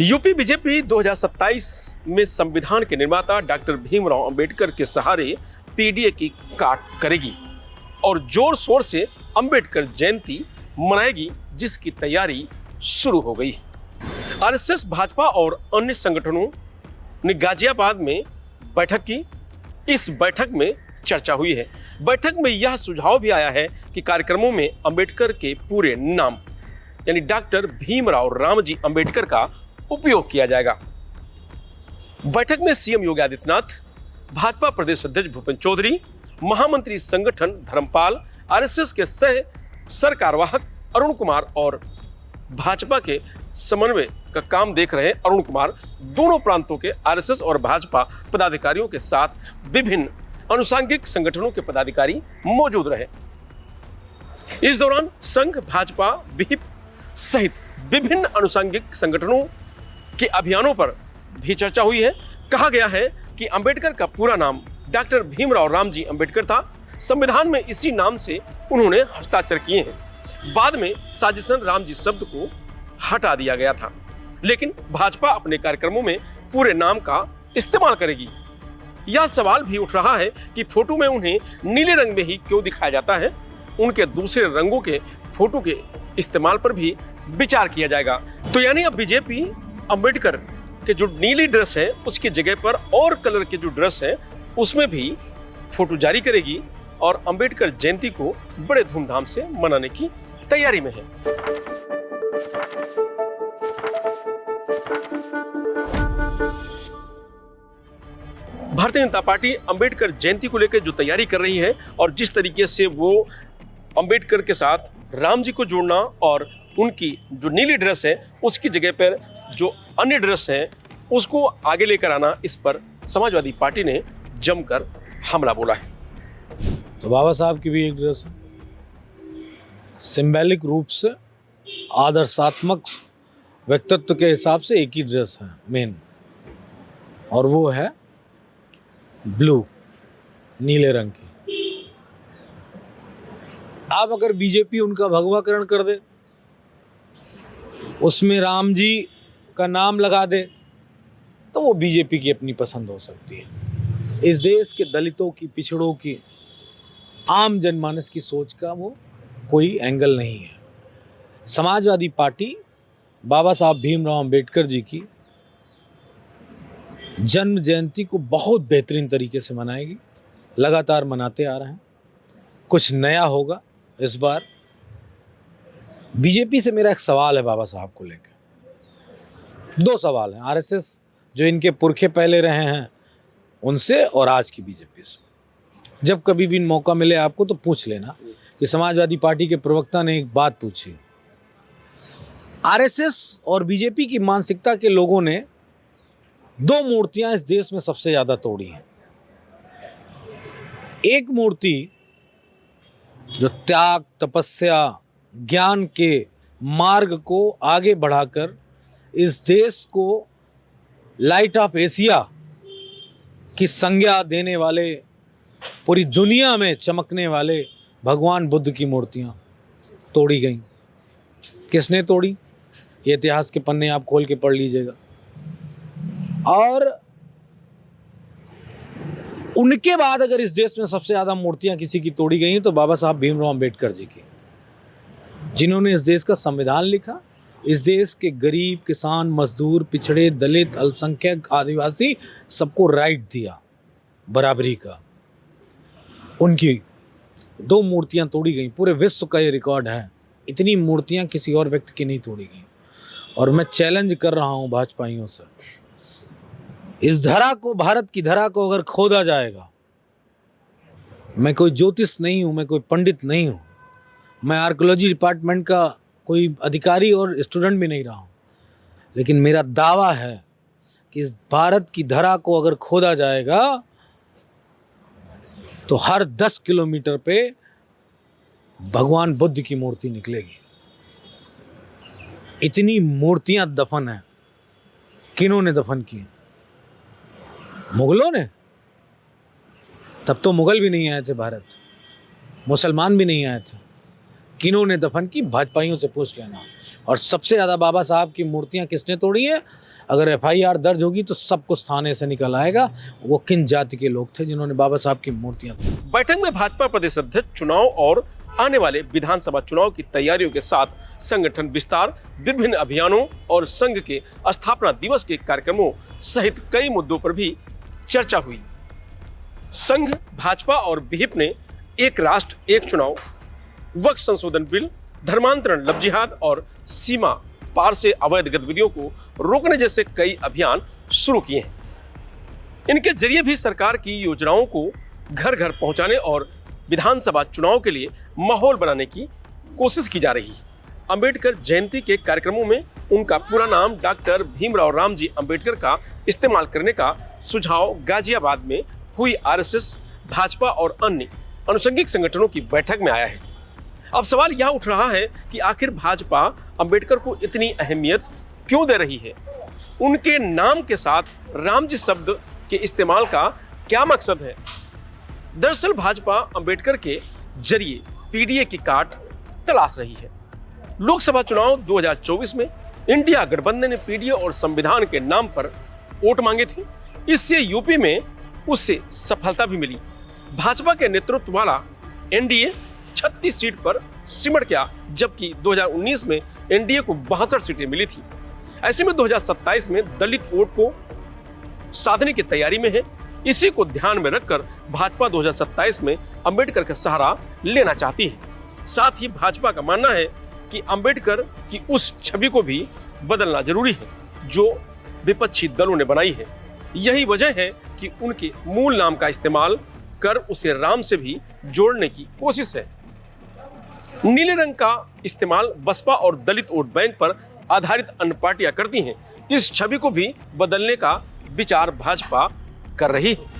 UP BJP 2027 में संविधान के निर्माता डॉक्टर भीमराव अंबेडकर के सहारे पीडीए की काट करेगी और जोर शोर से अंबेडकर जयंती मनाएगी, जिसकी तैयारी शुरू हो गई। आरएसएस, भाजपा और अन्य संगठनों ने गाजियाबाद में बैठक की। इस बैठक में चर्चा हुई है। बैठक में यह सुझाव भी आया है कि कार्यक्रमों में अंबेडकर के पूरे नाम यानी डॉक्टर भीमराव रामजी अंबेडकर का उपयोग किया जाएगा। बैठक में सीएम योगी आदित्यनाथ, भाजपा प्रदेश अध्यक्ष भूपेंद्र चौधरी, महामंत्री संगठन धर्मपाल, आरएसएस के सह सरकारवाहक अरुण कुमार और भाजपा के समन्वय का काम देख रहे अरुण कुमार दोनों प्रांतों के आरएसएस और भाजपा पदाधिकारियों के साथ विभिन्न अनुषंगिक संगठनों के पदाधिकारी मौजूद रहे। इस दौरान संघ, भाजपा, विहिप सहित विभिन्न अनुषंगिक संगठनों के अभियानों पर भी चर्चा हुई है। कहा गया है कि अंबेडकर का पूरा नाम डॉक्टर भीमराव रामजी अंबेडकर था। संविधान में इसी नाम से उन्होंने हस्ताक्षर किए हैं। बाद में साजिशन रामजी शब्द को हटा दिया गया था, लेकिन भाजपा अपने कार्यक्रमों में पूरे नाम का इस्तेमाल करेगी। यह सवाल भी उठ रहा है कि फोटो में उन्हें नीले रंग में ही क्यों दिखाया जाता है। उनके दूसरे रंगों के फोटो के इस्तेमाल पर भी विचार किया जाएगा। तो यानी अब बीजेपी अंबेडकर के जो नीली ड्रेस है उसकी जगह पर और कलर के जो ड्रेस है उसमें भी फोटो जारी करेगी और अंबेडकर जयंती को बड़े धूमधाम से मनाने की तैयारी में है। भारतीय जनता पार्टी अंबेडकर जयंती को लेकर जो तैयारी कर रही है और जिस तरीके से वो अंबेडकर के साथ राम जी को जोड़ना और उनकी जो नीली ड्रेस है उसकी जगह पर जो अन्य ड्रेस है उसको आगे लेकर आना, इस पर समाजवादी पार्टी ने जमकर हमला बोला है। तो बाबा साहब की भी एक ड्रेस है, सिंबॉलिक रूप से आदर्शात्मक व्यक्तित्व के हिसाब से एक ही ड्रेस है मेन, और वो है ब्लू, नीले रंग की। अब अगर बीजेपी उनका भगवाकरण कर दे, उसमें राम जी का नाम लगा दे, तो वो बीजेपी की अपनी पसंद हो सकती है। इस देश के दलितों की, पिछड़ों की, आम जनमानस की सोच का वो कोई एंगल नहीं है। समाजवादी पार्टी बाबा साहब भीमराव अंबेडकर जी की जन्म जयंती को बहुत बेहतरीन तरीके से मनाएगी। लगातार मनाते आ रहे हैं। कुछ नया होगा इस बार। बीजेपी से मेरा एक सवाल है बाबा साहब को लेकर। दो सवाल हैं, आरएसएस जो इनके पुरखे पहले रहे हैं उनसे और आज की बीजेपी से। जब कभी भी मौका मिले आपको तो पूछ लेना कि समाजवादी पार्टी के प्रवक्ता ने एक बात पूछी। आरएसएस और बीजेपी की मानसिकता के लोगों ने दो मूर्तियां इस देश में सबसे ज्यादा तोड़ी हैं। एक मूर्ति जो त्याग, तपस्या, ज्ञान के मार्ग को आगे बढ़ाकर इस देश को लाइट ऑफ एशिया की संज्ञा देने वाले, पूरी दुनिया में चमकने वाले भगवान बुद्ध की मूर्तियां तोड़ी गईं। किसने तोड़ी? ये इतिहास के पन्ने आप खोल के पढ़ लीजिएगा। और उनके बाद अगर इस देश में सबसे ज्यादा मूर्तियां किसी की तोड़ी गई हैं तो बाबा साहब भीमराव अंबेडकर जी की, जिन्होंने इस देश का संविधान लिखा, इस देश के गरीब, किसान, मजदूर, पिछड़े, दलित, अल्पसंख्यक, आदिवासी सबको राइट दिया बराबरी का। उनकी दो मूर्तियां तोड़ी गई। पूरे विश्व का ये रिकॉर्ड है। इतनी मूर्तियां किसी और व्यक्ति की नहीं तोड़ी गई। और मैं चैलेंज कर रहा हूं भाजपाइयों से, इस धरा को, भारत की धरा को अगर खोदा जाएगा, मैं कोई ज्योतिष नहीं हूं, मैं कोई पंडित नहीं हूं, मैं आर्कियोलॉजी डिपार्टमेंट का कोई अधिकारी और स्टूडेंट भी नहीं रहा हूं, लेकिन मेरा दावा है कि इस भारत की धरा को अगर खोदा जाएगा तो हर 10 किलोमीटर पे भगवान बुद्ध की मूर्ति निकलेगी। इतनी मूर्तियां दफन हैं। किन्होंने दफन की? मुगलों ने। तब तो मुगल भी नहीं आए थे भारत, मुसलमान भी नहीं आए थे। किन्होंने दफन की, भाजपाइयों से पूछ लेना। और सबसे ज़्यादा बाबा साहब की मूर्तियां किसने तोड़ी है, अगर FIR दर्ज होगी तो सब कुछ थाने से निकल आएगा वो किन जाति के लोग थे जिन्होंने बाबा साहब की मूर्तियां तोड़ी। बैठक में भाजपा प्रदेश अध्यक्ष चुनाव और आने वाले विधानसभा चुनाव की तैयारियों के साथ संगठन विस्तार, विभिन्न अभियानों और संघ के स्थापना दिवस के कार्यक्रमों सहित कई मुद्दों पर भी चर्चा हुई। संघ, भाजपा और विहिप ने एक राष्ट्र एक चुनाव, वक्फ संशोधन बिल, धर्मांतरण, लव जिहाद और सीमा पार से अवैध गतिविधियों को रोकने जैसे कई अभियान शुरू किए हैं। इनके जरिए भी सरकार की योजनाओं को घर घर पहुंचाने और विधानसभा चुनाव के लिए माहौल बनाने की कोशिश की जा रही है। अंबेडकर जयंती के कार्यक्रमों में उनका पूरा नाम डॉक्टर भीमराव रामजी अंबेडकर का इस्तेमाल करने का सुझाव गाजियाबाद में हुई RSS, भाजपा और अन्य अनुषंगिक संगठनों की बैठक में आया है। अब सवाल यह उठ रहा है कि आखिर भाजपा अंबेडकर को इतनी अहमियत क्यों दे रही है? उनके नाम के साथ रामजी शब्द के इस्तेमाल का क्या मकसद है? दरअसल भाजपा अंबेडकर के जरिए PDA की काट तलाश रही है। लोकसभा चुनाव 2024 में इंडिया गठबंधन ने PDA और संविधान के नाम पर वोट मांगे थे। इससे यूपी में उससे सफलता भी मिली। भाजपा के नेतृत्व वाला NDA 36 सीट पर सिमट गया, जबकि 2019 में NDA को 62 सीटें मिली थी। ऐसे में 2027 में दलित वोट को साधने की तैयारी में है। इसी को ध्यान में रखकर भाजपा 2027 में अंबेडकर का सहारा लेना चाहती है। साथ ही भाजपा का मानना है कि अंबेडकर की उस छवि को भी बदलना जरूरी है जो विपक्षी दलों ने बनाई है। यही वजह है कि उनके मूल नाम का इस्तेमाल कर उसे राम से भी जोड़ने की कोशिश है। नीले रंग का इस्तेमाल बसपा और दलित वोट बैंक पर आधारित अन्य पार्टियां करती हैं। इस छवि को भी बदलने का विचार भाजपा कर रही है।